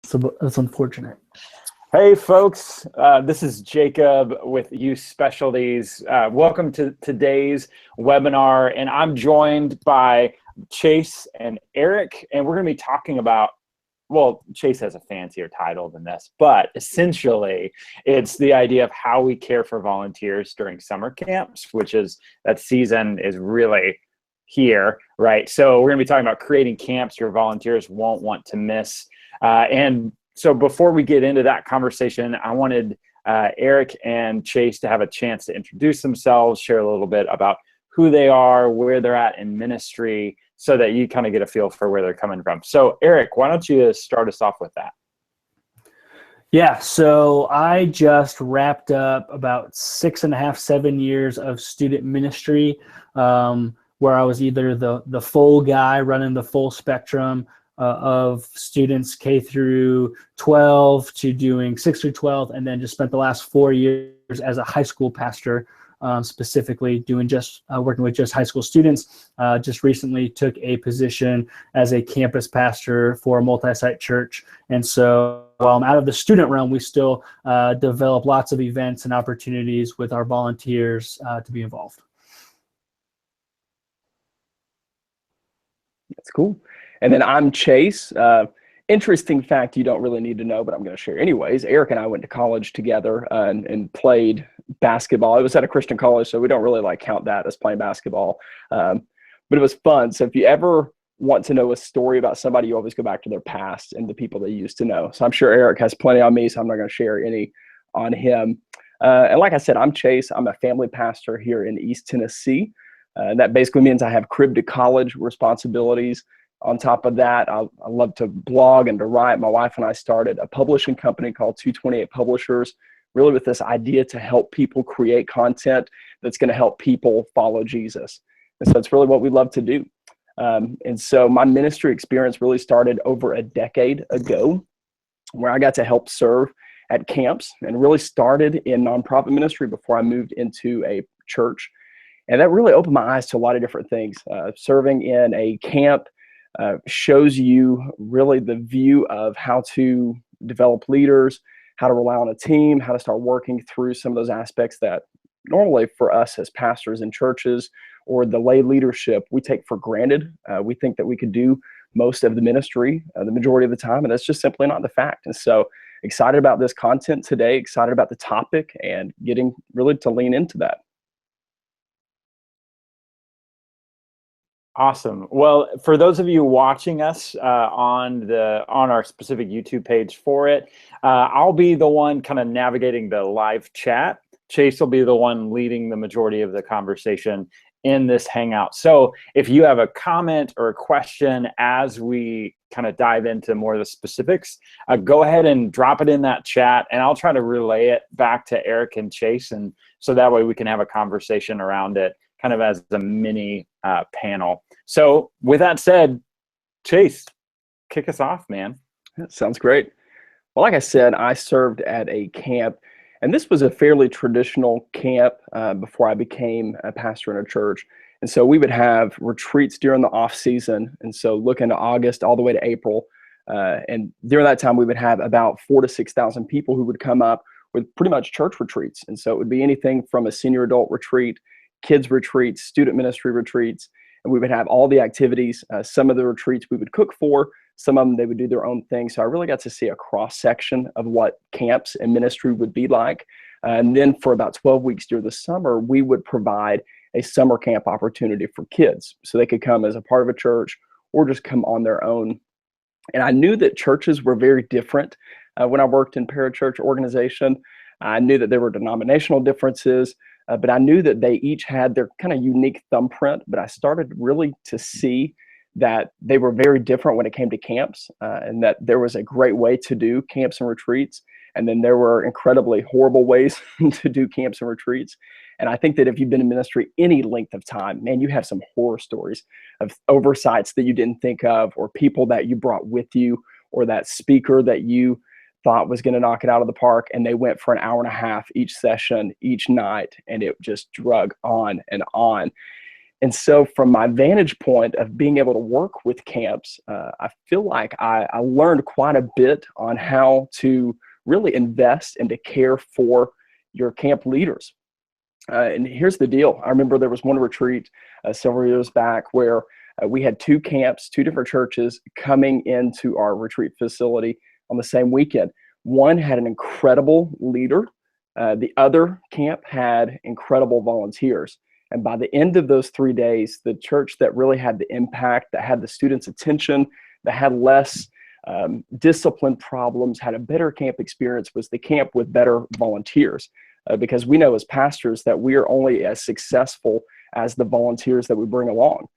So that's unfortunate. Hey folks, this is Jacob with Youth Specialties. Welcome to today's webinar, and I'm joined by Chase and Eric, and we're going to be talking about, well, Chase has a fancier title than this, but essentially it's the idea of how we care for volunteers during summer camps, which is, that season is really here, right? So we're going to be talking about creating camps your volunteers won't want to miss. So before we get into that conversation, I wanted Eric and Chase to have a chance to introduce themselves, share a little bit about who they are, where they're at in ministry, so that you kind of get a feel for where they're coming from. So Eric, why don't you start us off with that? Yeah, so I just wrapped up about 6.5, 7 years of student ministry, where I was either the full guy running the full spectrum of students K through 12 to doing 6 through 12, and then just spent the last 4 years as a high school pastor, specifically doing working with just high school students. Just recently took a position as a campus pastor for a multi-site church. And so while I'm out of the student realm, we still develop lots of events and opportunities with our volunteers to be involved. That's cool. And then I'm Chase. Interesting fact you don't really need to know, but I'm going to share anyways. Eric and I went to college together and played basketball. It was at a Christian college, so we don't really count that as playing basketball. But it was fun. So if you ever want to know a story about somebody, you always go back to their past and the people they used to know. So I'm sure Eric has plenty on me, so I'm not going to share any on him. And like I said, I'm Chase. I'm a family pastor here in East Tennessee. That basically means I have crib to college responsibilities. On top of that, I love to blog and to write. My wife and I started a publishing company called 228 Publishers, really with this idea to help people create content that's going to help people follow Jesus. And so it's really what we love to do. And so my ministry experience really started over a decade ago, where I got to help serve at camps, and really started in nonprofit ministry before I moved into a church. And that really opened my eyes to a lot of different things. Serving in a camp shows you really the view of how to develop leaders, how to rely on a team, how to start working through some of those aspects that normally for us as pastors in churches or the lay leadership, we take for granted. We think that we could do most of the ministry the majority of the time, and that's just simply not the fact. And so excited about this content today, excited about the topic, and getting really to lean into that. Awesome. Well, for those of you watching us on our specific YouTube page for it, I'll be the one kind of navigating the live chat. Chase will be the one leading the majority of the conversation in this Hangout. So if you have a comment or a question as we kind of dive into more of the specifics, go ahead and drop it in that chat, and I'll try to relay it back to Eric and Chase, and so that way we can have a conversation around it, kind of as a mini panel. So with that said, Chase, kick us off, man. That sounds great. Well, like I said, I served at a camp, and this was a fairly traditional camp before I became a pastor in a church. And so we would have retreats during the off season. And so looking to August all the way to April. And during that time, we would have about 4,000 to 6,000 people who would come up with pretty much church retreats. And so it would be anything from a senior adult retreat, kids retreats, student ministry retreats, and we would have all the activities. Some of the retreats we would cook for, some of them they would do their own thing. So I really got to see a cross section of what camps and ministry would be like. And then for about 12 weeks during the summer, we would provide a summer camp opportunity for kids. So they could come as a part of a church or just come on their own. And I knew that churches were very different. When I worked in parachurch organization, I knew that there were denominational differences. But I knew that they each had their kind of unique thumbprint, but I started really to see that they were very different when it came to camps, and that there was a great way to do camps and retreats. And then there were incredibly horrible ways to do camps and retreats. And I think that if you've been in ministry any length of time, man, you have some horror stories of oversights that you didn't think of, or people that you brought with you, or that speaker that you thought was going to knock it out of the park, and they went for an hour and a half each session, each night, and it just drug on and on. And so from my vantage point of being able to work with camps, I feel like I learned quite a bit on how to really invest and to care for your camp leaders. And here's the deal. I remember there was one retreat several years back where we had two camps, two different churches coming into our retreat facility on the same weekend. One had an incredible leader. The other camp had incredible volunteers. And by the end of those 3 days, the church that really had the impact, that had the students' attention, that had less discipline problems, had a better camp experience, was the camp with better volunteers. Because we know as pastors that we are only as successful as the volunteers that we bring along.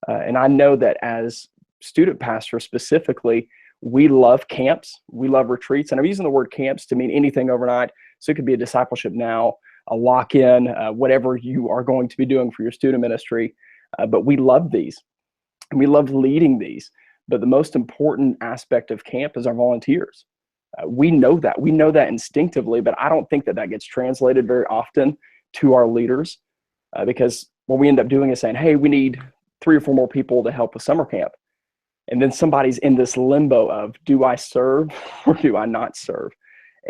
And I know that as student pastors specifically, we love camps, we love retreats. And I'm using the word camps to mean anything overnight. So it could be a discipleship now, a lock-in, whatever you are going to be doing for your student ministry. But we love these, and we love leading these. But the most important aspect of camp is our volunteers. We know that. We know that instinctively, but I don't think that that gets translated very often to our leaders because what we end up doing is saying, hey, we need 3 or 4 more people to help with summer camp. And then somebody's in this limbo of, do I serve or do I not serve?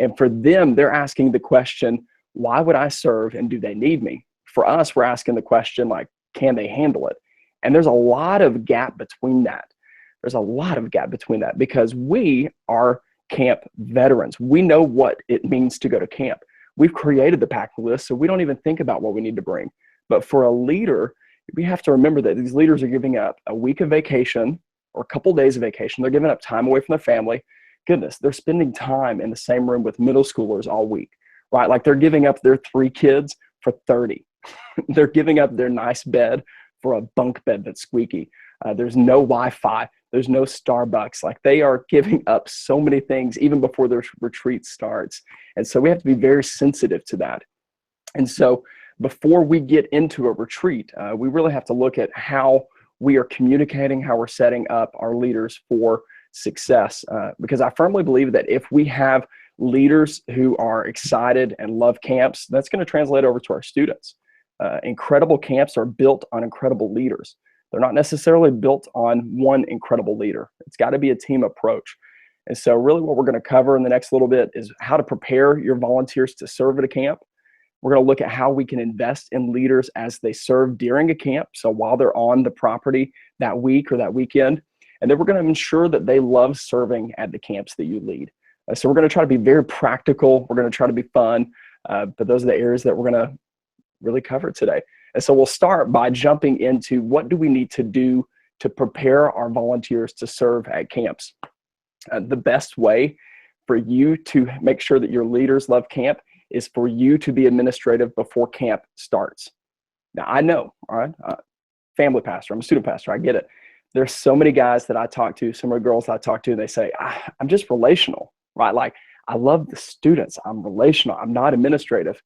And for them, they're asking the question, why would I serve and do they need me? For us, we're asking the question, like, can they handle it? And there's a lot of gap between that. There's a lot of gap between that because we are camp veterans. We know what it means to go to camp. We've created the pack list, so we don't even think about what we need to bring. But for a leader, we have to remember that these leaders are giving up a week of vacation or a couple days of vacation. They're giving up time away from their family. Goodness, they're spending time in the same room with middle schoolers all week, right? Like they're giving up their 3 kids for 30. They're giving up their nice bed for a bunk bed that's squeaky. There's no Wi-Fi. There's no Starbucks. Like they are giving up so many things even before their retreat starts. And so we have to be very sensitive to that. And so before we get into a retreat, we really have to look at how we are communicating, how we're setting up our leaders for success. Because I firmly believe that if we have leaders who are excited and love camps, that's going to translate over to our students. Incredible camps are built on incredible leaders. They're not necessarily built on one incredible leader. It's got to be a team approach. And so really what we're going to cover in the next little bit is how to prepare your volunteers to serve at a camp. We're going to look at how we can invest in leaders as they serve during a camp. So while they're on the property that week or that weekend, and then we're going to ensure that they love serving at the camps that you lead. So we're going to try to be very practical. We're going to try to be fun. But those are the areas that we're going to really cover today. And so we'll start by jumping into what do we need to do to prepare our volunteers to serve at camps. The best way for you to make sure that your leaders love camp is for you to be administrative before camp starts. Now, I know, all right, family pastor, I'm a student pastor, I get it. There's so many guys that I talk to, so many girls I talk to, and they say, I'm just relational, right? Like, I love the students, I'm relational, I'm not administrative.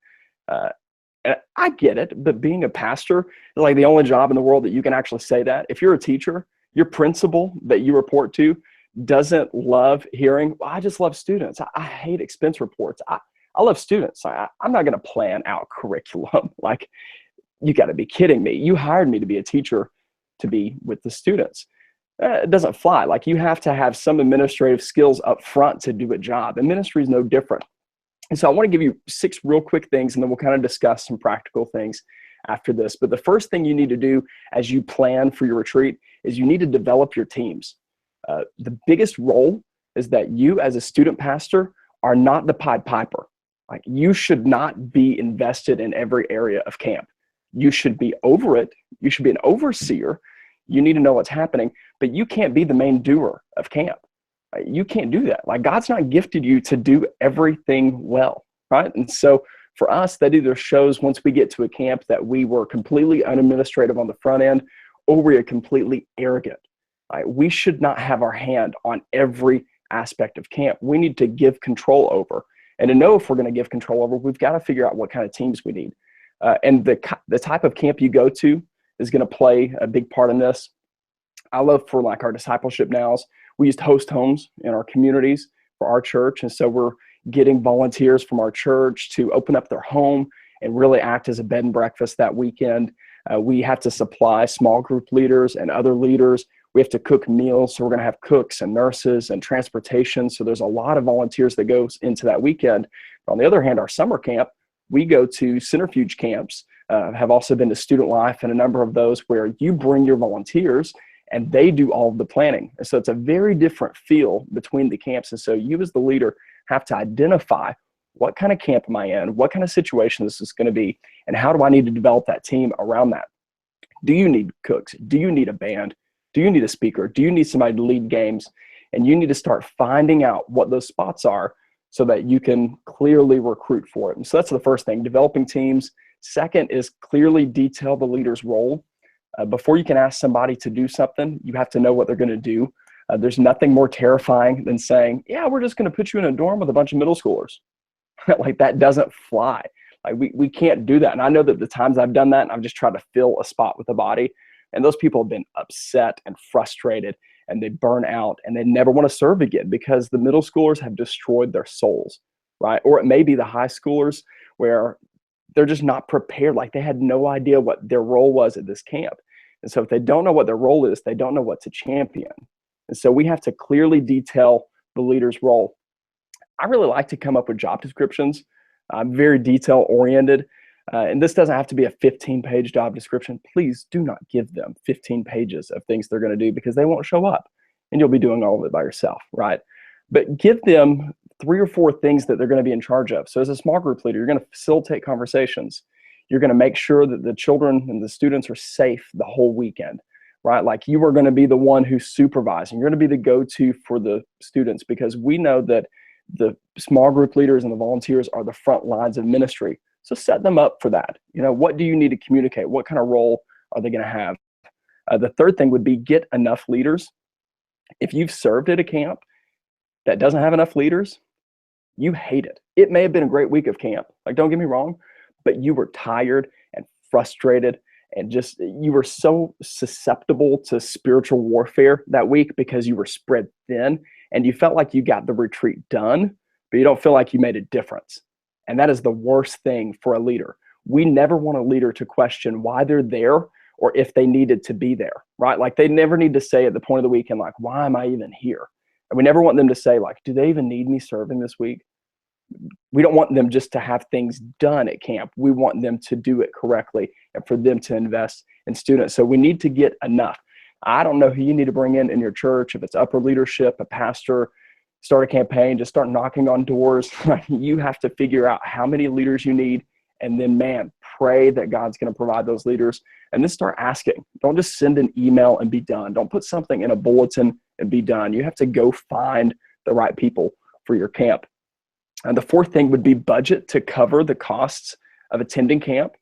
And I get it, but being a pastor is like the only job in the world that you can actually say that. If you're a teacher, your principal that you report to doesn't love hearing, well, I just love students. I hate expense reports. I love students. I'm not going to plan out curriculum. Like, you got to be kidding me. You hired me to be a teacher to be with the students. It doesn't fly. Like, you have to have some administrative skills up front to do a job. And ministry is no different. And so I want to give you 6 real quick things, and then we'll kind of discuss some practical things after this. But the first thing you need to do as you plan for your retreat is you need to develop your teams. The biggest role is that you as a student pastor are not the Pied Piper. Like, you should not be invested in every area of camp. You should be over it. You should be an overseer. You need to know what's happening, but you can't be the main doer of camp. You can't do that. Like, God's not gifted you to do everything well, right? And so for us, that either shows once we get to a camp that we were completely unadministrative on the front end, or we are completely arrogant. Right? We should not have our hand on every aspect of camp. We need to give control over. And to know if we're going to give control over, we've got to figure out what kind of teams we need. And the type of camp you go to is going to play a big part in this. I love for like our discipleship nows, we used host homes in our communities for our church. And so we're getting volunteers from our church to open up their home and really act as a bed and breakfast that weekend. We have to supply small group leaders and other leaders. We have to cook meals. So we're going to have cooks and nurses and transportation. So there's a lot of volunteers that goes into that weekend. But on the other hand, our summer camp, we go to centrifuge camps, have also been to Student Life and a number of those where you bring your volunteers and they do all of the planning. And so it's a very different feel between the camps. And so you as the leader have to identify what kind of camp am I in, what kind of situation this is going to be, and how do I need to develop that team around that? Do you need cooks? Do you need a band? Do you need a speaker? Do you need somebody to lead games? And you need to start finding out what those spots are so that you can clearly recruit for it. And so that's the first thing, developing teams. Second is clearly detail the leader's role. Before you can ask somebody to do something, you have to know what they're going to do. There's nothing more terrifying than saying, yeah, we're just going to put you in a dorm with a bunch of middle schoolers. Like, that doesn't fly. Like, we can't do that. And I know that the times I've done that, and I've just tried to fill a spot with a body, and those people have been upset and frustrated, and they burn out, and they never want to serve again because the middle schoolers have destroyed their souls, right? Or it may be the high schoolers where they're just not prepared. Like, they had no idea what their role was at this camp. And so if they don't know what their role is, they don't know what to champion. And so we have to clearly detail the leader's role. I really like to come up with job descriptions. I'm very detail oriented. And this doesn't have to be a 15-page job description. Please do not give them 15 pages of things they're going to do because they won't show up and you'll be doing all of it by yourself, right? But give them 3 or 4 things that they're going to be in charge of. So as a small group leader, you're going to facilitate conversations. You're going to make sure that the children and the students are safe the whole weekend, right? Like, you are going to be the one who's supervising. You're going to be the go-to for the students because we know that the small group leaders and the volunteers are the front lines of ministry. So set them up for that. You know, what do you need to communicate? What kind of role are they going to have? The third thing would be get enough leaders. If you've served at a camp that doesn't have enough leaders, you hate it. It may have been a great week of camp. Like, don't get me wrong, but you were tired and frustrated and just, you were so susceptible to spiritual warfare that week because you were spread thin and you felt like you got the retreat done, but you don't feel like you made a difference. And that is the worst thing for a leader. We never want a leader to question why they're there or if they needed to be there, right? Like, they never need to say at the point of the weekend, like, why am I even here? And we never want them to say, like, do they even need me serving this week? We don't want them just to have things done at camp. We want them to do it correctly and for them to invest in students. So we need to get enough. I don't know who you need to bring in your church, if it's upper leadership, a pastor, start a campaign, just start knocking on doors. You have to figure out how many leaders you need, and then, man, pray that God's going to provide those leaders, and then start asking. Don't just send an email and be done. Don't put something in a bulletin and be done. You have to go find the right people for your camp. And the fourth thing would be budget to cover the costs of attending camp.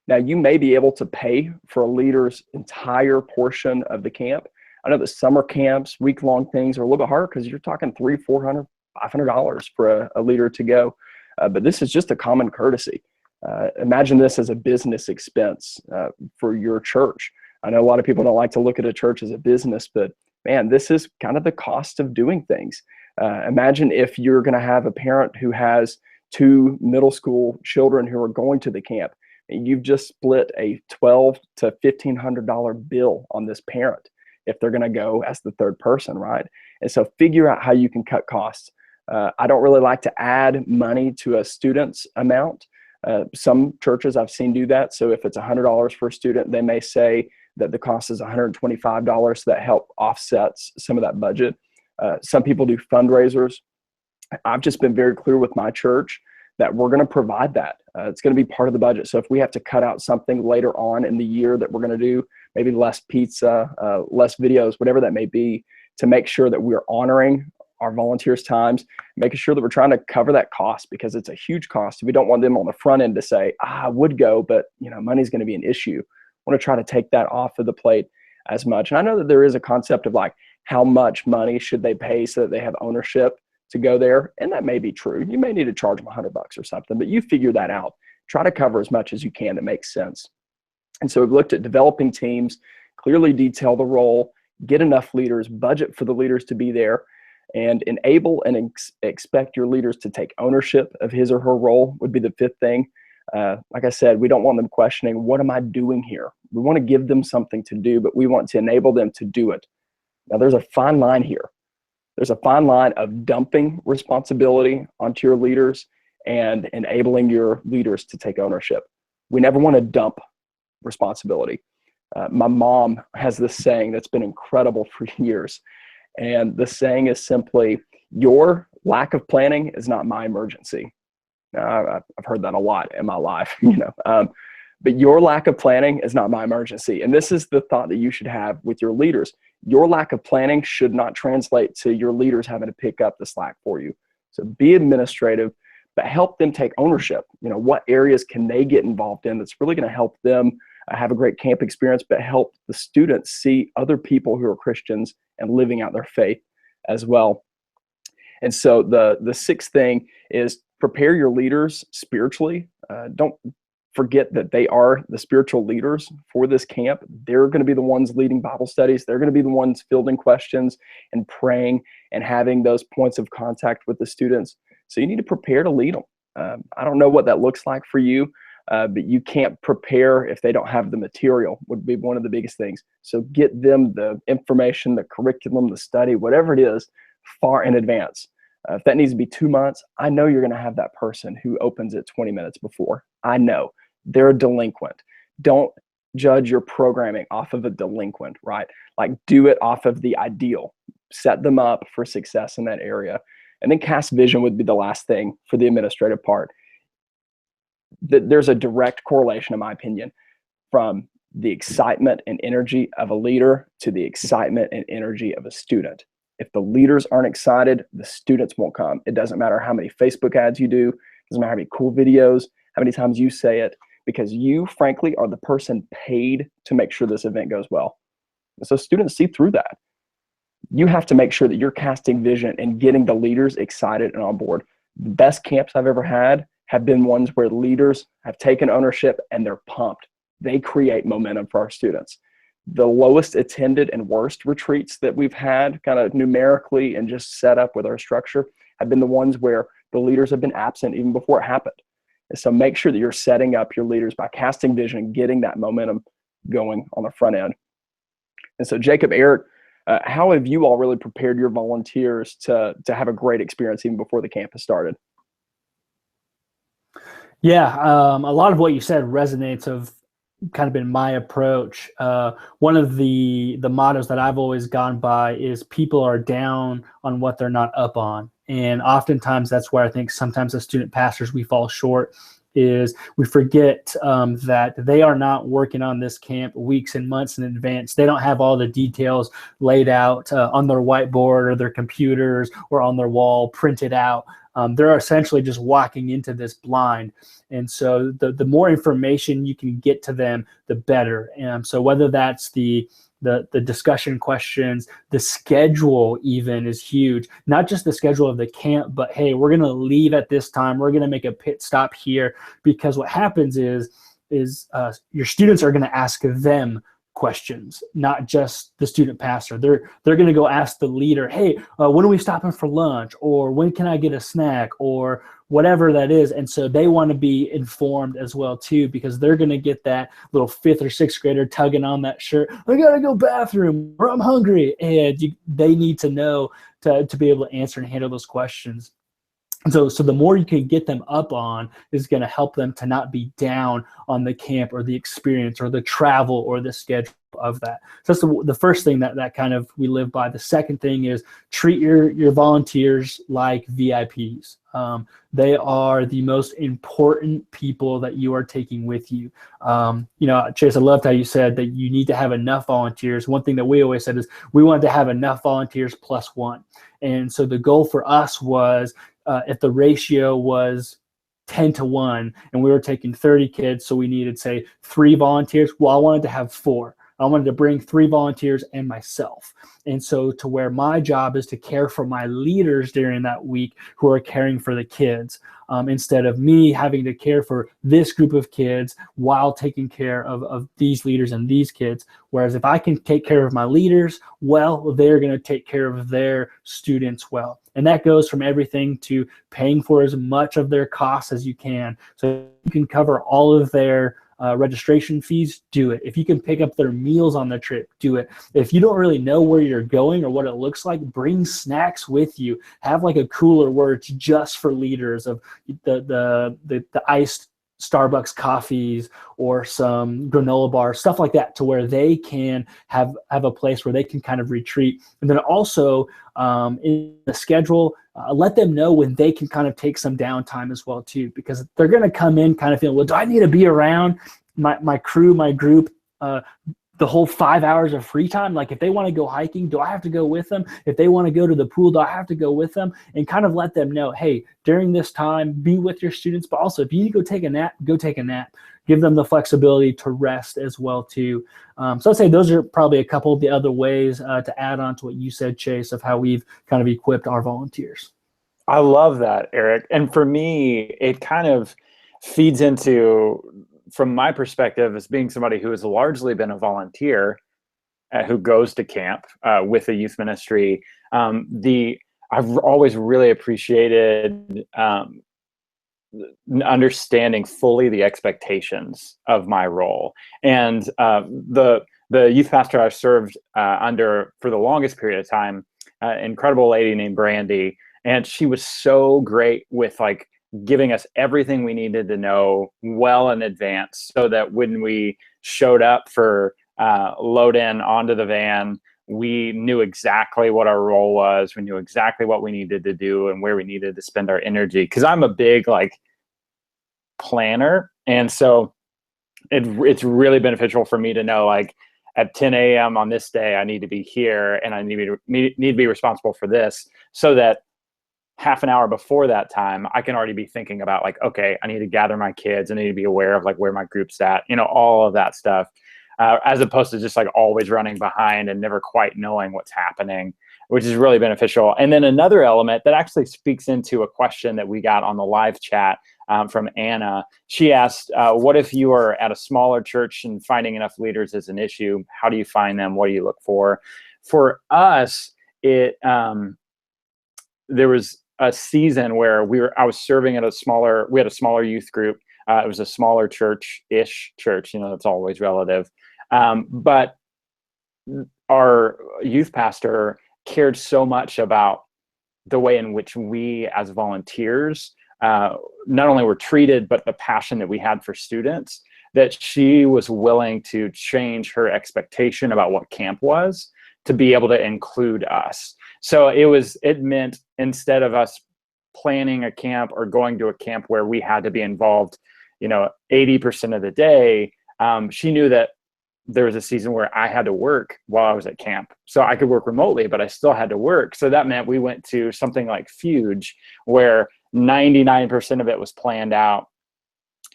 Now, you may be able to pay for a leader's entire portion of the camp. I know that summer camps, week-long things are a little bit harder because you're talking $300, $400, $500 for a leader to go. But this is just a common courtesy. Imagine this as a business expense for your church. I know a lot of people don't like to look at a church as a business, but man, this is kind of the cost of doing things. Imagine if you're going to have a parent who has 2 middle school children who are going to the camp, and you've just split a $1,200 to $1,500 bill on this parent if they're going to go as the third person, right? And so figure out how you can cut costs. I don't really like to add money to a student's amount. Some churches I've seen do that. So if it's $100 for a student, they may say that the cost is $125, so that help offsets some of that budget. Some people do fundraisers. I've just been very clear with my church that we're going to provide that. It's going to be part of the budget. So if we have to cut out something later on in the year that we're going to do, maybe less pizza, less videos, whatever that may be, to make sure that we're honoring our volunteers' times, making sure that we're trying to cover that cost because it's a huge cost. We don't want them on the front end to say, I would go, but money's going to be an issue. I want to try to take that off of the plate as much. And I know that there is a concept of like, how much money should they pay so that they have ownership to go there? And that may be true. You may need to charge them $100 or something, but you figure that out. Try to cover as much as you can that makes sense. And so we've looked at developing teams, clearly detail the role, get enough leaders, budget for the leaders to be there, and enable and expect your leaders to take ownership of his or her role would be the fifth thing. Like I said, we don't want them questioning, what am I doing here? We want to give them something to do, but we want to enable them to do it. Now, there's a fine line here. There's a fine line of dumping responsibility onto your leaders and enabling your leaders to take ownership. We never want to dump responsibility. My mom has this saying that's been incredible for years. And the saying is simply, your lack of planning is not my emergency. Now, I've heard that a lot in my life, but your lack of planning is not my emergency. And this is the thought that you should have with your leaders. Your lack of planning should not translate to your leaders having to pick up the slack for you. So be administrative, but help them take ownership. What areas can they get involved in that's really going to help them have a great camp experience, but help the students see other people who are Christians and living out their faith as well. And so the sixth thing is prepare your leaders spiritually. Don't forget that they are the spiritual leaders for this camp. They're going to be the ones leading Bible studies. They're going to be the ones fielding questions and praying and having those points of contact with the students. So you need to prepare to lead them. I don't know what that looks like for you, but you can't prepare if they don't have the material, would be one of the biggest things. So get them the information, the curriculum, the study, whatever it is, far in advance. If that needs to be 2 months, I know you're going to have that person who opens it 20 minutes before. I know. They're a delinquent. Don't judge your programming off of a delinquent, right? Like, do it off of the ideal. Set them up for success in that area. And then cast vision would be the last thing for the administrative part. There's a direct correlation, in my opinion, from the excitement and energy of a leader to the excitement and energy of a student. If the leaders aren't excited, the students won't come. It doesn't matter how many Facebook ads you do. It doesn't matter how many cool videos, how many times you say it, because you, frankly, are the person paid to make sure this event goes well. And so students see through that. You have to make sure that you're casting vision and getting the leaders excited and on board. The best camps I've ever had have been ones where leaders have taken ownership and they're pumped. They create momentum for our students. The lowest attended and worst retreats that we've had kind of numerically and just set up with our structure have been the ones where the leaders have been absent even before it happened. And so make sure that you're setting up your leaders by casting vision and getting that momentum going on the front end. And so Jacob, Eric, how have you all really prepared your volunteers to have a great experience even before the camp has started? Yeah, a lot of what you said resonates of kind of been my approach. One of the mottos that I've always gone by is people are down on what they're not up on. And oftentimes that's where I think sometimes as student pastors we fall short, is we forget that they are not working on this camp weeks and months in advance. They don't have all the details laid out on their whiteboard or their computers or on their wall printed out. They're essentially just walking into this blind. And so the more information you can get to them, the better. And so whether that's the discussion questions, the schedule even is huge. Not just the schedule of the camp, but hey, we're going to leave at this time. We're going to make a pit stop here, because what happens is your students are going to ask them questions, not just the student pastor. They're going to go ask the leader, hey, when are we stopping for lunch? Or when can I get a snack? Or whatever that is. And so they want to be informed as well too, because they're going to get that little 5th or 6th grader tugging on that shirt. I got to go bathroom, or I'm hungry. And they need to know to be able to answer and handle those questions. And so the more you can get them up on is going to help them to not be down on the camp or the experience or the travel or the schedule of that. So that's the first thing that kind of we live by. The second thing is treat your volunteers like VIPs. They are the most important people that you are taking with you. Chase, I loved how you said that you need to have enough volunteers. One thing that we always said is we wanted to have enough volunteers plus one. And so the goal for us was if the ratio was 10-1 and we were taking 30 kids, so we needed, say, 3 volunteers. Well, I wanted to have 4. I wanted to bring 3 volunteers and myself. And so to where my job is to care for my leaders during that week who are caring for the kids, instead of me having to care for this group of kids while taking care of these leaders and these kids. Whereas if I can take care of my leaders well, they're going to take care of their students well. And that goes from everything to paying for as much of their costs as you can, so you can cover all of their registration fees, do it. If you can pick up their meals on the trip, do it. If you don't really know where you're going or what it looks like, bring snacks with you. Have like a cooler where it's just for leaders of the iced Starbucks coffees or some granola bars, stuff like that, to where they can have a place where they can kind of retreat. And then also in the schedule, let them know when they can kind of take some downtime as well too, because they're going to come in kind of feeling, well, do I need to be around my crew, my group, the whole 5 hours of free time? Like if they want to go hiking, do I have to go with them? If they want to go to the pool, do I have to go with them? And kind of let them know, hey, during this time, be with your students, but also if you need to go take a nap, go take a nap. Give them the flexibility to rest as well too. So I'd say those are probably a couple of the other ways to add on to what you said, Chase, of how we've kind of equipped our volunteers. I love that, Eric. And for me, it kind of feeds into, from my perspective, as being somebody who has largely been a volunteer who goes to camp with a youth ministry, I've always really appreciated understanding fully the expectations of my role. And the youth pastor I've served under for the longest period of time, incredible lady named Brandy, and she was so great with like giving us everything we needed to know well in advance, so that when we showed up for load in onto the van, we knew exactly what our role was. We knew exactly what we needed to do and where we needed to spend our energy. Because I'm a big like planner, and so it's really beneficial for me to know, like, at 10 a.m. on this day, I need to be here, and I need to be responsible for this, so that half an hour before that time, I can already be thinking about like, okay, I need to gather my kids. I need to be aware of like where my group's at, all of that stuff, as opposed to just like always running behind and never quite knowing what's happening, which is really beneficial. And then another element that actually speaks into a question that we got on the live chat from Anna. She asked, what if you are at a smaller church and finding enough leaders is an issue? How do you find them? What do you look for? For us, there was a season where I was serving at we had a smaller youth group. It was a smaller church-ish church, it's always relative. But our youth pastor cared so much about the way in which we as volunteers not only were treated, but the passion that we had for students, that she was willing to change her expectation about what camp was to be able to include us. So it meant, instead of us planning a camp or going to a camp where we had to be involved, 80% of the day, she knew that there was a season where I had to work while I was at camp. So I could work remotely, but I still had to work. So that meant we went to something like Fuge, where 99% of it was planned out.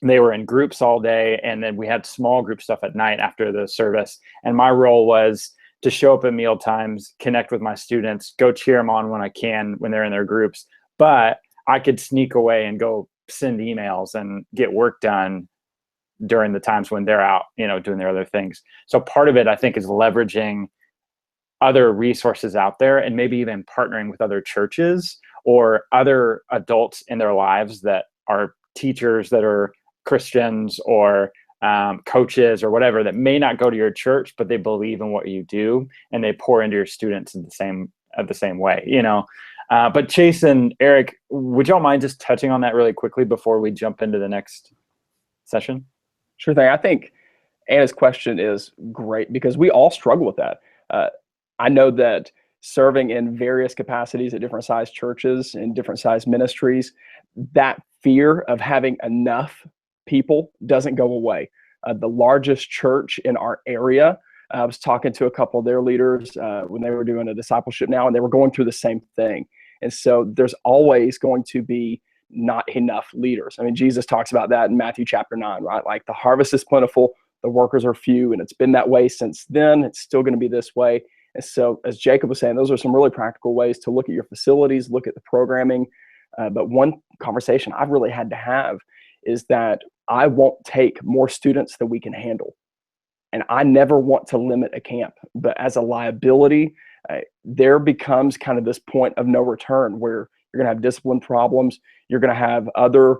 They were in groups all day, and then we had small group stuff at night after the service. And my role was to show up at meal times, connect with my students, go cheer them on when I can when they're in their groups. But I could sneak away and go send emails and get work done during the times when they're out, doing their other things. So part of it, I think, is leveraging other resources out there, and maybe even partnering with other churches or other adults in their lives that are teachers, that are Christians, or coaches or whatever, that may not go to your church, but they believe in what you do, and they pour into your students in the same way, But Chase and Eric, would y'all mind just touching on that really quickly before we jump into the next session? Sure thing. I think Anna's question is great because we all struggle with that. I know that serving in various capacities at different size churches and different size ministries, that fear of having enough people doesn't go away. The largest church in our area, I was talking to a couple of their leaders when they were doing a discipleship now, and they were going through the same thing. And so there's always going to be not enough leaders. I mean, Jesus talks about that in Matthew chapter 9, right? Like, the harvest is plentiful, the workers are few, and it's been that way since then. It's still going to be this way. And so, as Jacob was saying, those are some really practical ways to look at your facilities, look at the programming. But one conversation I've really had to have is that I won't take more students than we can handle. And I never want to limit a camp. But as a liability, there becomes kind of this point of no return where you're going to have discipline problems. You're going to have other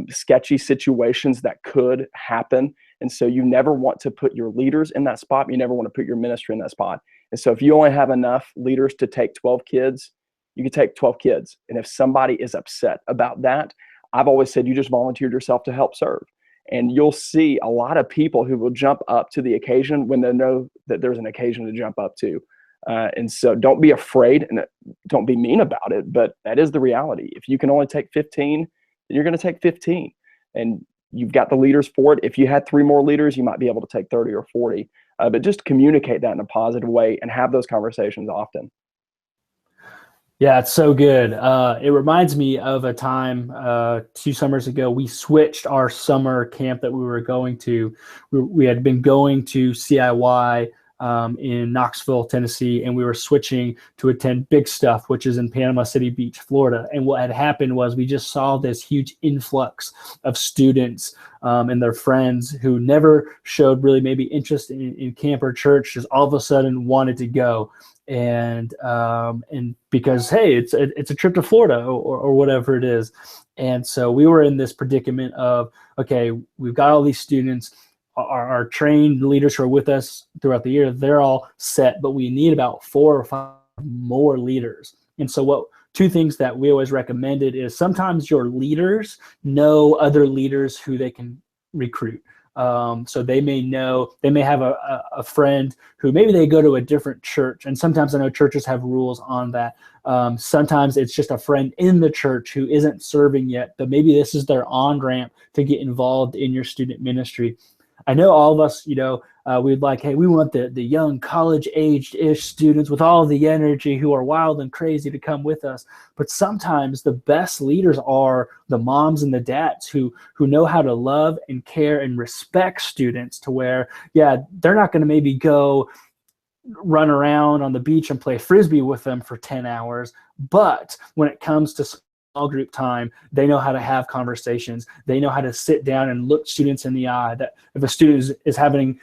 sketchy situations that could happen. And so you never want to put your leaders in that spot. You never want to put your ministry in that spot. And so if you only have enough leaders to take 12 kids, you can take 12 kids. And if somebody is upset about that, I've always said you just volunteered yourself to help serve. And you'll see a lot of people who will jump up to the occasion when they know that there's an occasion to jump up to. And so don't be afraid and don't be mean about it, but that is the reality. If you can only take 15, then you're going to take 15. And you've got the leaders for it. If you had 3 more leaders, you might be able to take 30 or 40. But just communicate that in a positive way and have those conversations often. Yeah, it's so good. It reminds me of a time 2 summers ago, we switched our summer camp that we were going to. We had been going to CIY in Knoxville, Tennessee, and we were switching to attend Big Stuff, which is in Panama City Beach, Florida. And what had happened was we just saw this huge influx of students and their friends who never showed really maybe interest in camp or church, just all of a sudden wanted to go. And because, hey, it's a trip to Florida or whatever it is. And so we were in this predicament of, okay, we've got all these students, our trained leaders who are with us throughout the year, they're all set, but we need about 4 or 5 more leaders. And so 2 things that we always recommended is sometimes your leaders know other leaders who they can recruit. So they may have a friend who maybe they go to a different church. And sometimes I know churches have rules on that. Sometimes it's just a friend in the church who isn't serving yet, but maybe this is their on-ramp to get involved in your student ministry. I know all of us, we'd like, hey, we want the young college-aged-ish students with all the energy who are wild and crazy to come with us. But sometimes the best leaders are the moms and the dads who know how to love and care and respect students to where, yeah, they're not going to maybe go run around on the beach and play Frisbee with them for 10 hours. But when it comes to small group time, they know how to have conversations. They know how to sit down and look students in the eye. That if a student is having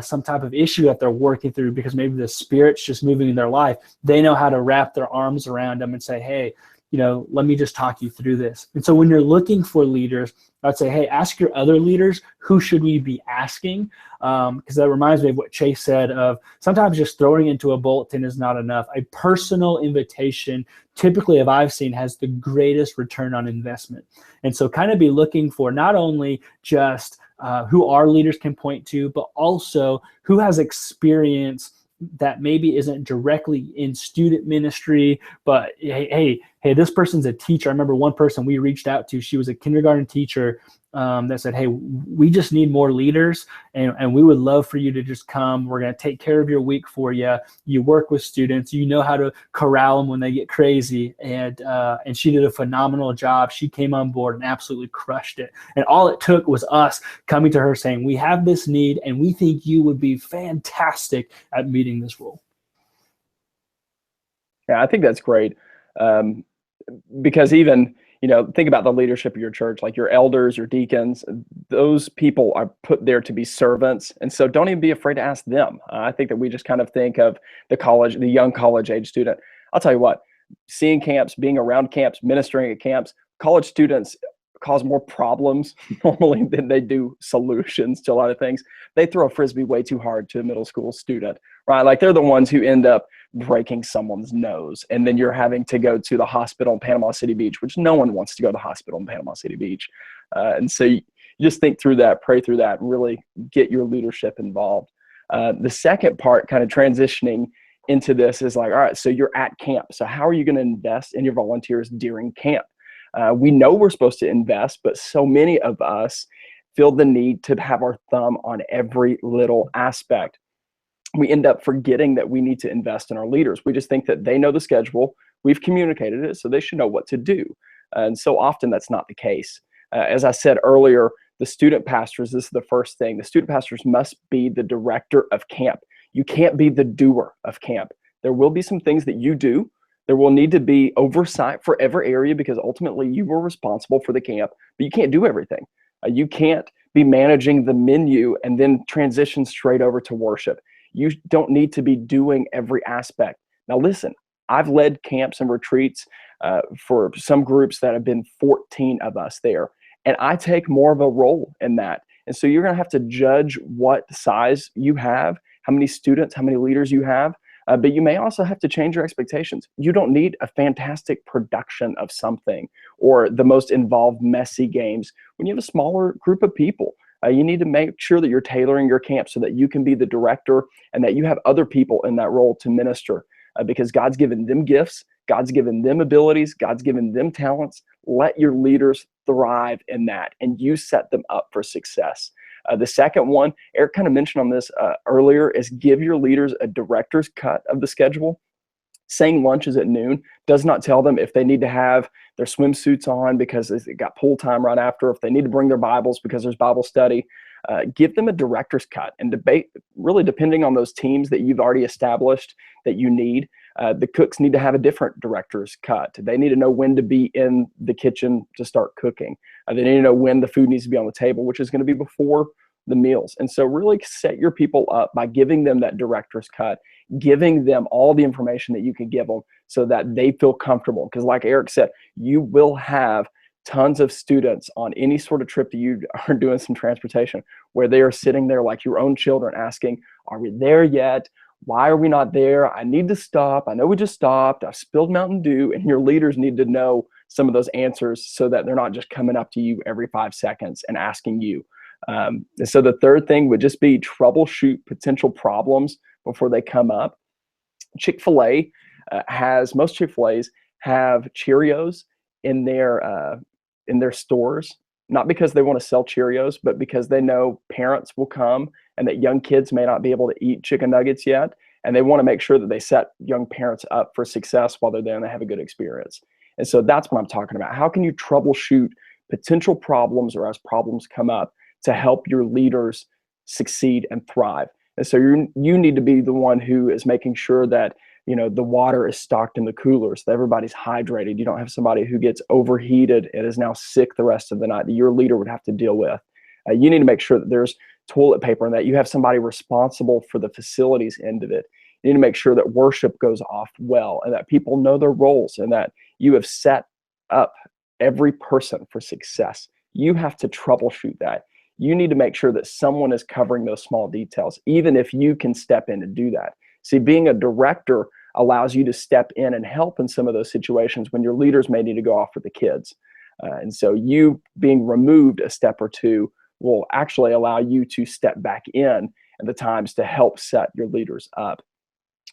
some type of issue that they're working through because maybe the Spirit's just moving in their life, they know how to wrap their arms around them and say, hey, let me just talk you through this. And so when you're looking for leaders, I'd say, hey, ask your other leaders, who should we be asking? Because that reminds me of what Chase said of sometimes just throwing into a bulletin is not enough. A personal invitation, typically, if I've seen, has the greatest return on investment. And so kind of be looking for not only just who our leaders can point to, but also who has experience that maybe isn't directly in student ministry, but hey, this person's a teacher. I remember one person we reached out to, she was a kindergarten teacher that said, hey, we just need more leaders and we would love for you to just come. We're going to take care of your week for you. You work with students, you know how to corral them when they get crazy. And she did a phenomenal job. She came on board and absolutely crushed it. And all it took was us coming to her saying, we have this need and we think you would be fantastic at meeting this role. Yeah, I think that's great. Because even, think about the leadership of your church, like your elders, your deacons, those people are put there to be servants. And so don't even be afraid to ask them. I think that we just kind of think of the young college age student. I'll tell you what, seeing camps, being around camps, ministering at camps, college students cause more problems normally than they do solutions to a lot of things. They throw a Frisbee way too hard to a middle school student, right? Like they're the ones who end up breaking someone's nose. And then you're having to go to the hospital in Panama City Beach, which no one wants to go to the hospital in Panama City Beach. And so you just think through that, pray through that, and really get your leadership involved. The second part, kind of transitioning into this, is like, all right, so you're at camp. So how are you going to invest in your volunteers during camp? We know we're supposed to invest, but so many of us feel the need to have our thumb on every little aspect. We end up forgetting that we need to invest in our leaders. We just think that they know the schedule. We've communicated it, so they should know what to do. And so often that's not the case. As I said earlier, the student pastors, this is the first thing. The student pastors must be the director of camp. You can't be the doer of camp. There will be some things that you do. There will need to be oversight for every area because ultimately you were responsible for the camp, but you can't do everything. You can't be managing the menu and then transition straight over to worship. You don't need to be doing every aspect. Now listen, I've led camps and retreats for some groups that have been 14 of us there, and I take more of a role in that. And so you're going to have to judge what size you have, how many students, how many leaders you have. But you may also have to change your expectations. You don't need a fantastic production of something or the most involved, messy games. When you have a smaller group of people, you need to make sure that you're tailoring your camp so that you can be the director and that you have other people in that role to minister, because God's given them gifts, God's given them abilities, God's given them talents. Let your leaders thrive in that, and you set them up for success. The second one, Eric kind of mentioned on this earlier, is give your leaders a director's cut of the schedule. Saying lunch is at noon does not tell them if they need to have their swimsuits on because they got pool time right after, if they need to bring their Bibles because there's Bible study. Give them a director's cut and debate, really depending on those teams that you've already established that you need. The cooks need to have a different director's cut. They need to know when to be in the kitchen to start cooking. They need to know when the food needs to be on the table, which is going to be before the meals. And so really set your people up by giving them that director's cut, giving them all the information that you can give them so that they feel comfortable. Because like Eric said, you will have tons of students on any sort of trip that you are doing some transportation where they are sitting there like your own children asking, are we there yet? Why are we not there? I need to stop. I know we just stopped. I've spilled Mountain Dew. And your leaders need to know some of those answers so that they're not just coming up to you every 5 seconds and asking you. And so the third thing would just be troubleshoot potential problems before they come up. Chick-fil-A most Chick-fil-A's have Cheerios in their stores, not because they want to sell Cheerios, but because they know parents will come and that young kids may not be able to eat chicken nuggets yet. And they want to make sure that they set young parents up for success while they're there and they have a good experience. And so that's what I'm talking about. How can you troubleshoot potential problems or as problems come up to help your leaders succeed and thrive? And so you need to be the one who is making sure that the water is stocked in the coolers, that everybody's hydrated. You don't have somebody who gets overheated and is now sick the rest of the night that your leader would have to deal with. You need to make sure that there's toilet paper and that you have somebody responsible for the facilities end of it. You need to make sure that worship goes off well and that people know their roles and that you have set up every person for success. You have to troubleshoot that. You need to make sure that someone is covering those small details, even if you can step in and do that. See, being a director allows you to step in and help in some of those situations when your leaders may need to go off with the kids. And so you being removed a step or two will actually allow you to step back in at the times to help set your leaders up.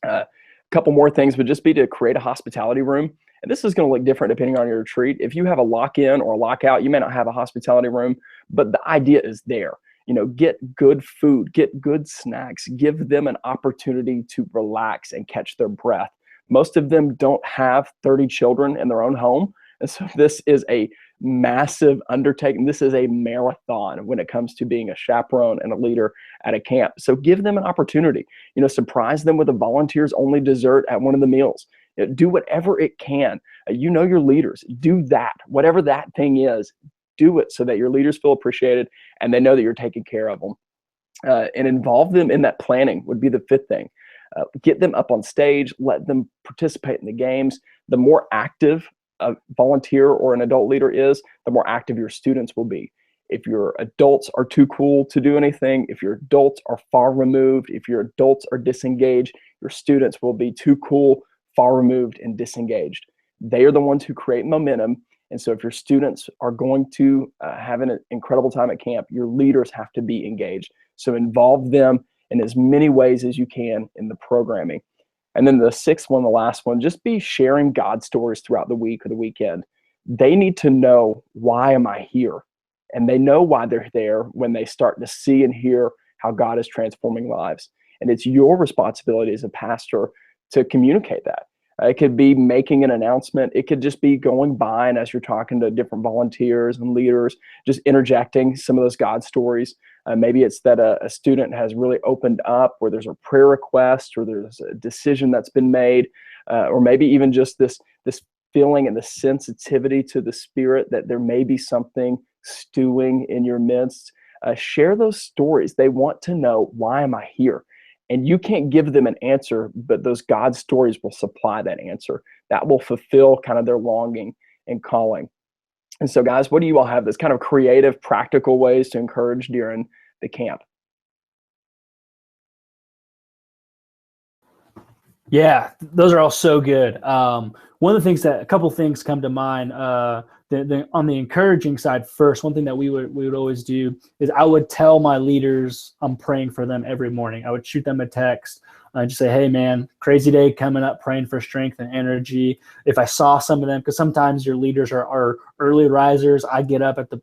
A couple more things would just be to create a hospitality room. And this is going to look different depending on your retreat. If you have a lock-in or a lockout, you may not have a hospitality room, but the idea is there. Get good food, get good snacks, give them an opportunity to relax and catch their breath. Most of them don't have 30 children in their own home. And so this is a massive undertaking. This is a marathon when it comes to being a chaperone and a leader at a camp. So give them an opportunity, surprise them with a volunteers only dessert at one of the meals. Do whatever it can. Your leaders, do that, whatever that thing is. Do it so that your leaders feel appreciated and they know that you're taking care of them. And involve them in that planning would be the fifth thing. Get them up on stage, let them participate in the games. The more active a volunteer or an adult leader is, the more active your students will be. If your adults are too cool to do anything, if your adults are far removed, if your adults are disengaged, your students will be too cool, far removed, and disengaged. They are the ones who create momentum. And so if your students are going to have an incredible time at camp, your leaders have to be engaged. So involve them in as many ways as you can in the programming. And then the sixth one, the last one, just be sharing God stories throughout the week or the weekend. They need to know, why am I here? And they know why they're there when they start to see and hear how God is transforming lives. And it's your responsibility as a pastor to communicate that. It could be making an announcement. It could just be going by and as you're talking to different volunteers and leaders, just interjecting some of those God stories. Maybe it's that a student has really opened up, or there's a prayer request, or there's a decision that's been made, or maybe even just this feeling and the sensitivity to the Spirit that there may be something stewing in your midst. Share those stories. They want to know, why am I here? And you can't give them an answer, but those God stories will supply that answer. That will fulfill kind of their longing and calling. And so, guys, what do you all have that's kind of creative, practical ways to encourage during the camp? Yeah, those are all so good. One of the things a couple things come to mind. On the encouraging side first, one thing that we would always do is I would tell my leaders I'm praying for them every morning. I would shoot them a text, just say, "Hey, man, crazy day coming up. Praying for strength and energy." If I saw some of them, because sometimes your leaders are early risers. I get up at the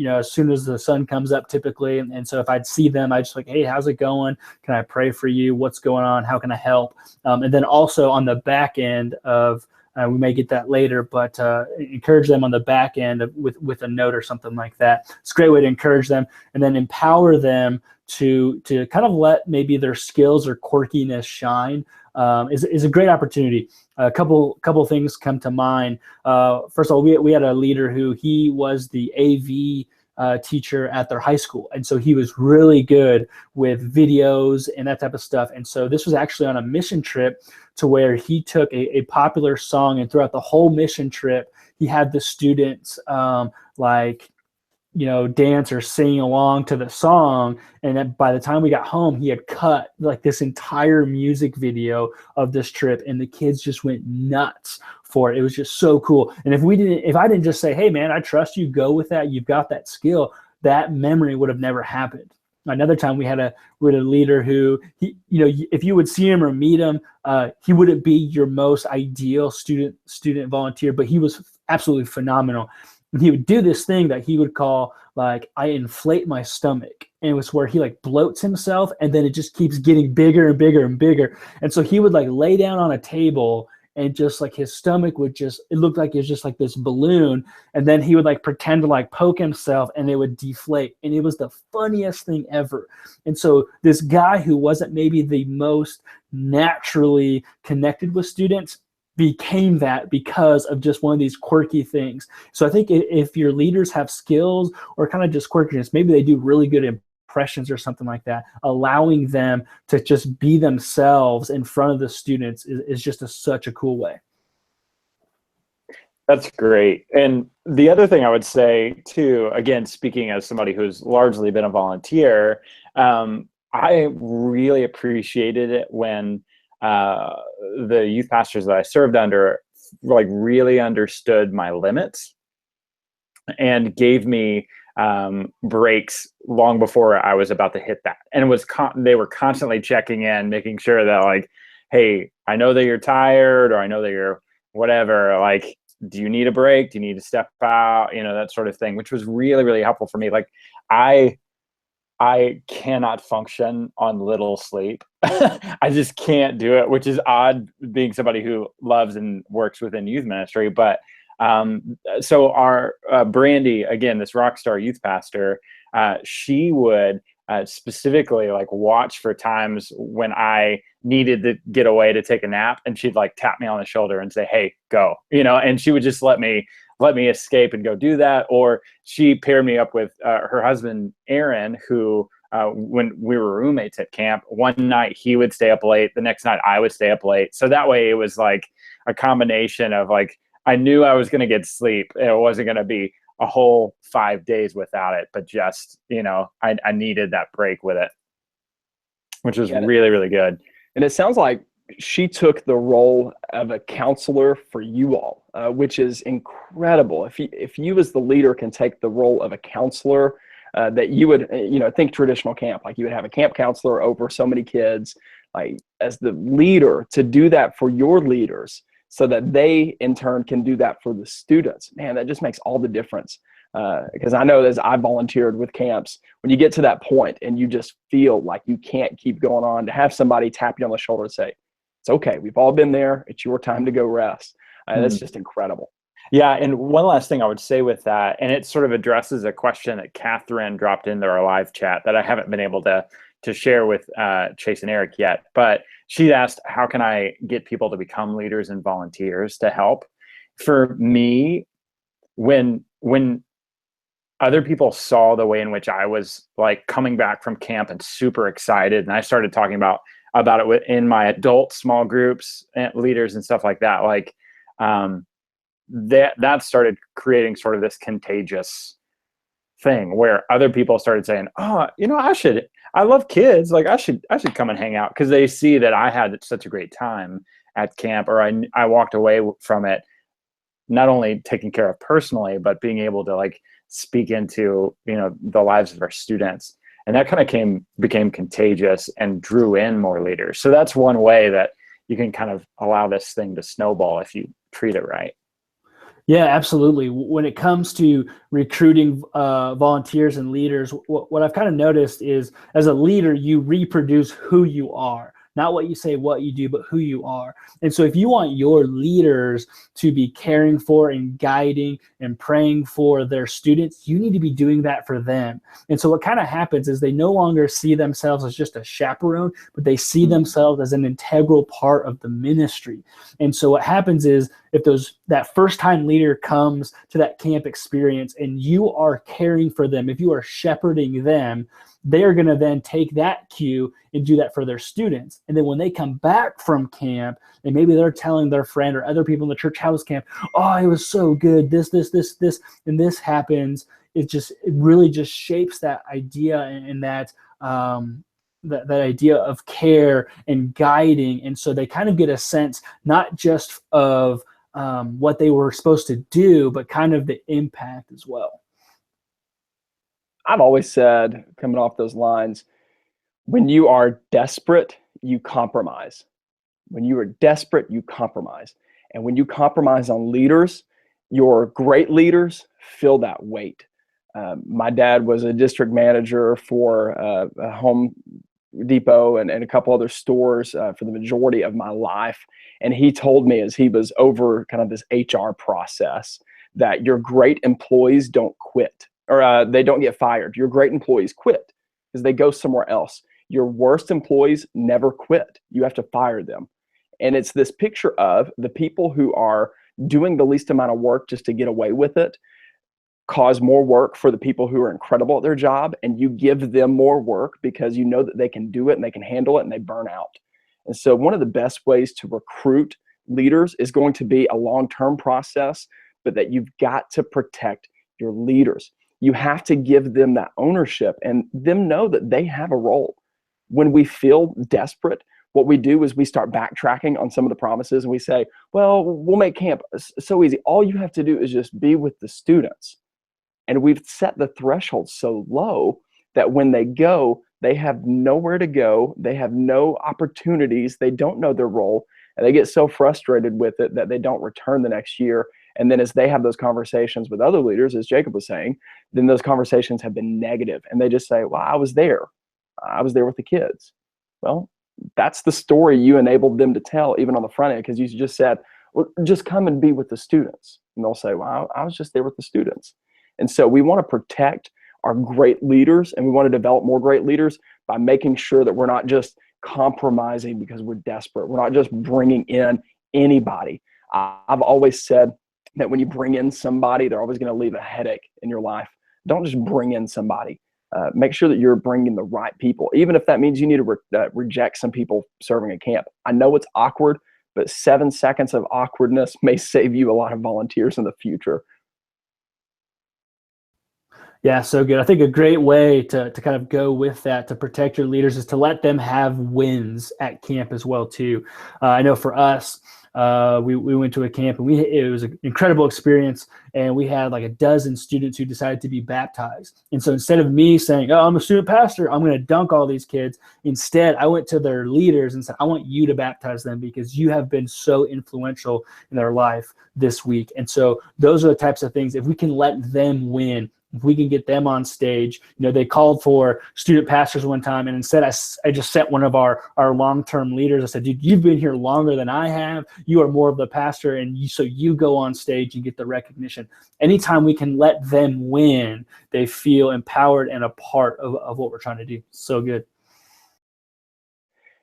as soon as the sun comes up typically. And so if I'd see them, I'd just like, "Hey, how's it going? Can I pray for you? What's going on? How can I help?" And then also on the back end of, we may get that later, but encourage them on the back end with a note or something like that. It's a great way to encourage them, and then empower them to kind of let maybe their skills or quirkiness shine. Is a great opportunity. A couple things come to mind. First of all, we had a leader who he was the AV teacher at their high school, and so he was really good with videos and that type of stuff. And so this was actually on a mission trip to where he took a popular song, and throughout the whole mission trip, he had the students dance or sing along to the song. And then by the time we got home, he had cut like this entire music video of this trip, and the kids just went nuts for it. It was just so cool. And if I didn't just say, "Hey man, I trust you, go with that, you've got that skill," that memory would have never happened. Another time we had a leader who, if you would see him or meet him, he wouldn't be your most ideal student volunteer, but he was absolutely phenomenal. And he would do this thing that he would call, like, "I inflate my stomach." And it was where he like bloats himself, and then it just keeps getting bigger and bigger and bigger. And so he would like lay down on a table, and just like his stomach it looked like it was just like this balloon. And then he would like pretend to like poke himself, and it would deflate. And it was the funniest thing ever. And so this guy who wasn't maybe the most naturally connected with students became that because of just one of these quirky things. So I think if your leaders have skills or kind of just quirkiness, maybe they do really good impressions or something like that, allowing them to just be themselves in front of the students is just such a cool way. That's great. And the other thing I would say too, again, speaking as somebody who's largely been a volunteer, I really appreciated it when the youth pastors that I served under like really understood my limits and gave me breaks long before I was about to hit that. And it was they were constantly checking in, making sure that like, "Hey, I know that you're tired, or I know that you're whatever, like, do you need a break? Do you need to step out?" That sort of thing, which was really, really helpful for me. Like I cannot function on little sleep. I just can't do it, which is odd being somebody who loves and works within youth ministry. But so our Brandy, again, this rock star youth pastor, she would specifically like watch for times when I needed to get away to take a nap, and she'd like tap me on the shoulder and say, "Hey, go," and she would just let me escape and go do that. Or she paired me up with her husband, Aaron, who when we were roommates at camp, one night he would stay up late, the next night I would stay up late. So that way it was like a combination of like, I knew I was going to get sleep. It wasn't going to be a whole 5 days without it, but just, I needed that break with it, which was really, really good. And it sounds like she took the role of a counselor for you all, which is incredible. If you as the leader can take the role of a counselor, that you would, think traditional camp, like you would have a camp counselor over so many kids, like as the leader to do that for your leaders so that they in turn can do that for the students. Man, that just makes all the difference. Because I know as I volunteered with camps, when you get to that point and you just feel like you can't keep going on, to have somebody tap you on the shoulder and say, "It's okay, we've all been there, it's your time to go rest." That's just incredible. Yeah, and one last thing I would say with that, and it sort of addresses a question that Catherine dropped into our live chat that I haven't been able to share with Chase and Eric yet, but she asked, how can I get people to become leaders and volunteers to help? For me, when other people saw the way in which I was like coming back from camp and super excited, and I started talking about it in my adult small groups and leaders and stuff like that, like that started creating sort of this contagious thing where other people started saying, oh, I love kids. Like I should come and hang out, because they see that I had such a great time at camp, or I walked away from it not only taken care of personally, but being able to like speak into, the lives of our students. And that kind of became contagious and drew in more leaders. So that's one way that you can kind of allow this thing to snowball if you treat it right. Yeah, absolutely. When it comes to recruiting volunteers and leaders, what I've kind of noticed is, as a leader, you reproduce who you are, not what you say, what you do, but who you are. And so if you want your leaders to be caring for and guiding and praying for their students, you need to be doing that for them. And so what kind of happens is they no longer see themselves as just a chaperone, but they see themselves as an integral part of the ministry. And so what happens is, if that first time leader comes to that camp experience and you are caring for them, if you are shepherding them, they are going to then take that cue and do that for their students. And then when they come back from camp, and maybe they're telling their friend or other people in the church house camp, oh, it was so good, this, and this happens. It really just shapes that idea and that idea of care and guiding. And so they kind of get a sense, not just of what they were supposed to do, but kind of the impact as well. I've always said, coming off those lines, when you are desperate, you compromise. When you are desperate, you compromise. And when you compromise on leaders, your great leaders feel that weight. My dad was a district manager for a Home Depot and a couple other stores for the majority of my life. And he told me, as he was over kind of this HR process, that your great employees don't quit, or they don't get fired. Your great employees quit because they go somewhere else. Your worst employees never quit. You have to fire them. And it's this picture of the people who are doing the least amount of work just to get away with it, cause more work for the people who are incredible at their job, and you give them more work because you know that they can do it and they can handle it, and they burn out. And so one of the best ways to recruit leaders is going to be a long-term process, but that you've got to protect your leaders. You have to give them that ownership and them know that they have a role. When we feel desperate, what we do is we start backtracking on some of the promises, and we say, well, we'll make camp so easy. All you have to do is just be with the students. And we've set the threshold so low that when they go, they have nowhere to go. They have no opportunities. They don't know their role. And they get so frustrated with it that they don't return the next year. And then as they have those conversations with other leaders, as Jacob was saying, then those conversations have been negative. And they just say, well, I was there. I was there with the kids. Well, that's the story you enabled them to tell, even on the front end, because you just said, well, just come and be with the students. And they'll say, well, I was just there with the students. And so we want to protect our great leaders, and we want to develop more great leaders by making sure that we're not just compromising because we're desperate. We're not just bringing in anybody. I've always said that when you bring in somebody, they're always going to leave a headache in your life. Don't just bring in somebody. Make sure that you're bringing the right people, even if that means you need to reject some people serving at camp. I know it's awkward, but 7 seconds of awkwardness may save you a lot of volunteers in the future. Yeah, so good. I think a great way to kind of go with that, to protect your leaders, is to let them have wins at camp as well too. I know for us, we went to a camp, and it was an incredible experience, and we had like a dozen students who decided to be baptized. And so instead of me saying, oh, I'm a student pastor, I'm going to dunk all these kids, instead I went to their leaders and said, I want you to baptize them because you have been so influential in their life this week. And so those are the types of things, if we can let them win, if we can get them on stage. They called for student pastors one time, and instead I just sent one of our long-term leaders. I said, dude, you've been here longer than I have. You are more of the pastor, and so you go on stage and get the recognition. Anytime we can let them win, they feel empowered and a part of what we're trying to do. So good.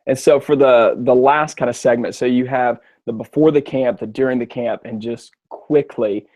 And so for the last kind of segment, so you have the before the camp, the during the camp, and just quickly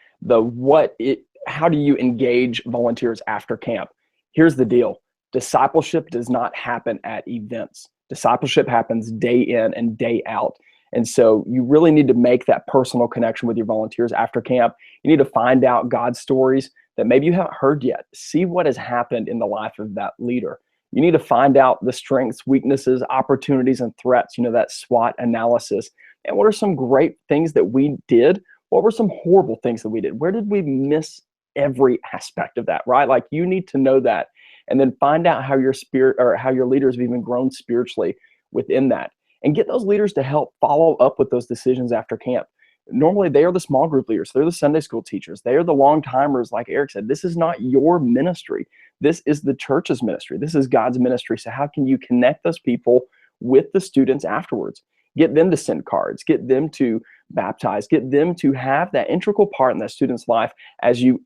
how do you engage volunteers after camp? Here's the deal. Discipleship does not happen at events. Discipleship happens day in and day out. And so you really need to make that personal connection with your volunteers after camp. You need to find out God's stories that maybe you haven't heard yet. See what has happened in the life of that leader. You need to find out the strengths, weaknesses, opportunities, and threats, that SWOT analysis. And what are some great things that we did? What were some horrible things that we did? Where did we miss every aspect of that, right? Like, you need to know that, and then find out how your spirit or how your leaders have even grown spiritually within that, and get those leaders to help follow up with those decisions after camp. Normally, they are the small group leaders. They're the Sunday school teachers. They are the long timers. Like Eric said, this is not your ministry. This is the church's ministry. This is God's ministry. So how can you connect those people with the students afterwards? Get them to send cards, get them to baptize, get them to have that integral part in that student's life as you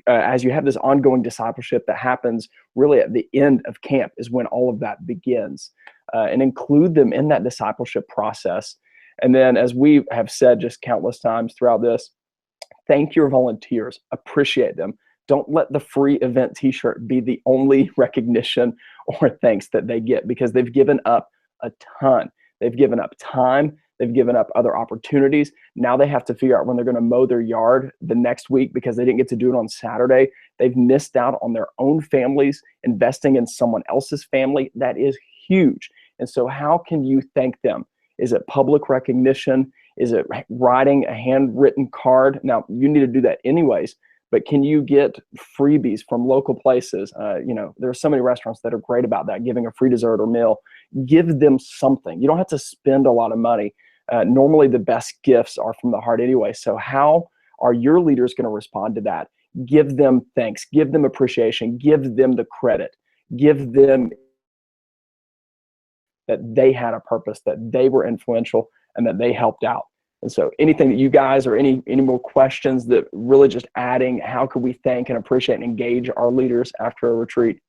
have this ongoing discipleship that happens really at the end of camp is when all of that begins, and include them in that discipleship process. And then, as we have said just countless times throughout this, thank your volunteers, appreciate them. Don't let the free event t-shirt be the only recognition or thanks that they get, because they've given up a ton. They've given up time. They've given up other opportunities. Now they have to figure out when they're going to mow their yard the next week because they didn't get to do it on Saturday. They've missed out on their own families, investing in someone else's family. That is huge. And so how can you thank them? Is it public recognition? Is it writing a handwritten card? Now, you need to do that anyways, but can you get freebies from local places? There are so many restaurants that are great about that, giving a free dessert or meal. Give them something. You don't have to spend a lot of money. Normally, the best gifts are from the heart anyway. So how are your leaders going to respond to that? Give them thanks. Give them appreciation. Give them the credit. Give them that they had a purpose, that they were influential, and that they helped out. And so anything that you guys, or any more questions that really just adding, how could we thank and appreciate and engage our leaders after a retreat?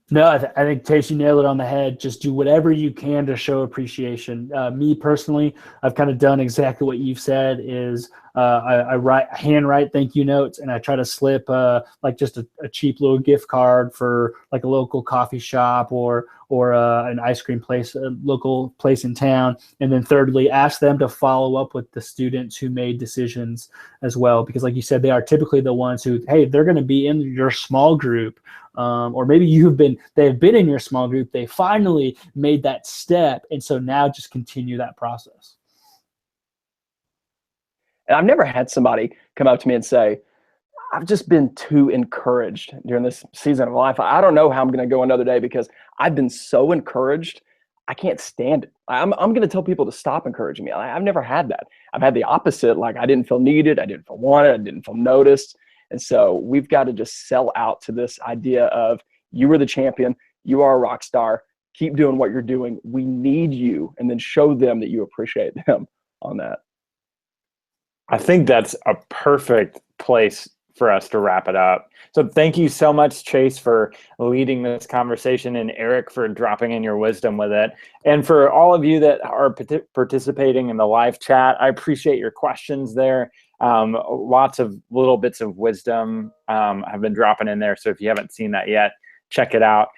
No, I think, Chase, you nailed it on the head. Just do whatever you can to show appreciation. Me personally, I've kind of done exactly what you've said. Is I handwrite thank you notes, and I try to slip like just a cheap little gift card for like a local coffee shop or an ice cream place, a local place in town. And then thirdly, ask them to follow up with the students who made decisions as well, because like you said, they are typically the ones who, hey, they're going to be in your small group. Or maybe they've been in your small group, they finally made that step. And so now just continue that process. And I've never had somebody come up to me and say, I've just been too encouraged during this season of life. I don't know how I'm going to go another day because I've been so encouraged. I can't stand it. I'm going to tell people to stop encouraging me. I've never had that. I've had the opposite. Like, I didn't feel needed. I didn't feel wanted. I didn't feel noticed. And so we've got to just sell out to this idea of, you are the champion. You are a rock star. Keep doing what you're doing. We need you. And then show them that you appreciate them on that. I think that's a perfect place for us to wrap it up. So thank you so much, Chase, for leading this conversation, and Eric for dropping in your wisdom with it. And for all of you that are participating in the live chat, I appreciate your questions there. Lots of little bits of wisdom have been dropping in there. So if you haven't seen that yet, check it out.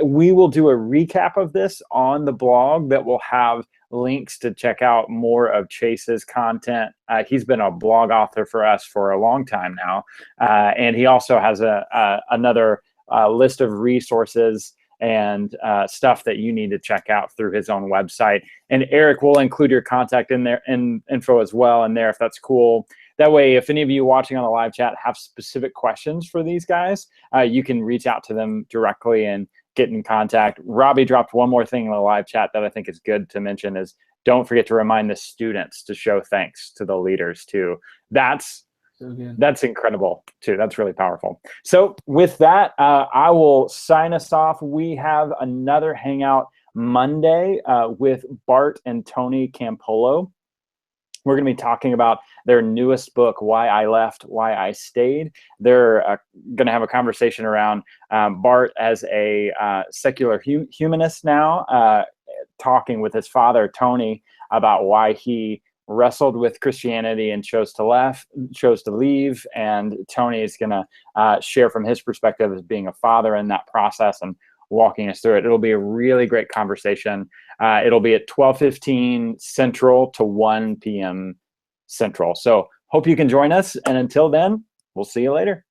We will do a recap of this on the blog that will have links to check out more of Chase's content. He's been a blog author for us for a long time now. And he also has another list of resources and stuff that you need to check out through his own website. And Eric will include your contact in there and info as well in there, if that's cool. That way, if any of you watching on the live chat have specific questions for these guys, you can reach out to them directly and get in contact. Robbie dropped one more thing in the live chat that I think is good to mention is, don't forget to remind the students to show thanks to the leaders too. That's incredible too. That's really powerful. So with that, I will sign us off. We have another hangout Monday with Bart and Tony Campolo. We're going to be talking about their newest book, Why I Left, Why I Stayed. They're going to have a conversation around Bart as a secular humanist now, talking with his father, Tony, about why he wrestled with Christianity and chose to leave. And Tony is going to share from his perspective as being a father in that process and walking us through it. It'll be a really great conversation. It'll be at 12:15 Central to 1 p.m. Central. So hope you can join us. And until then, we'll see you later.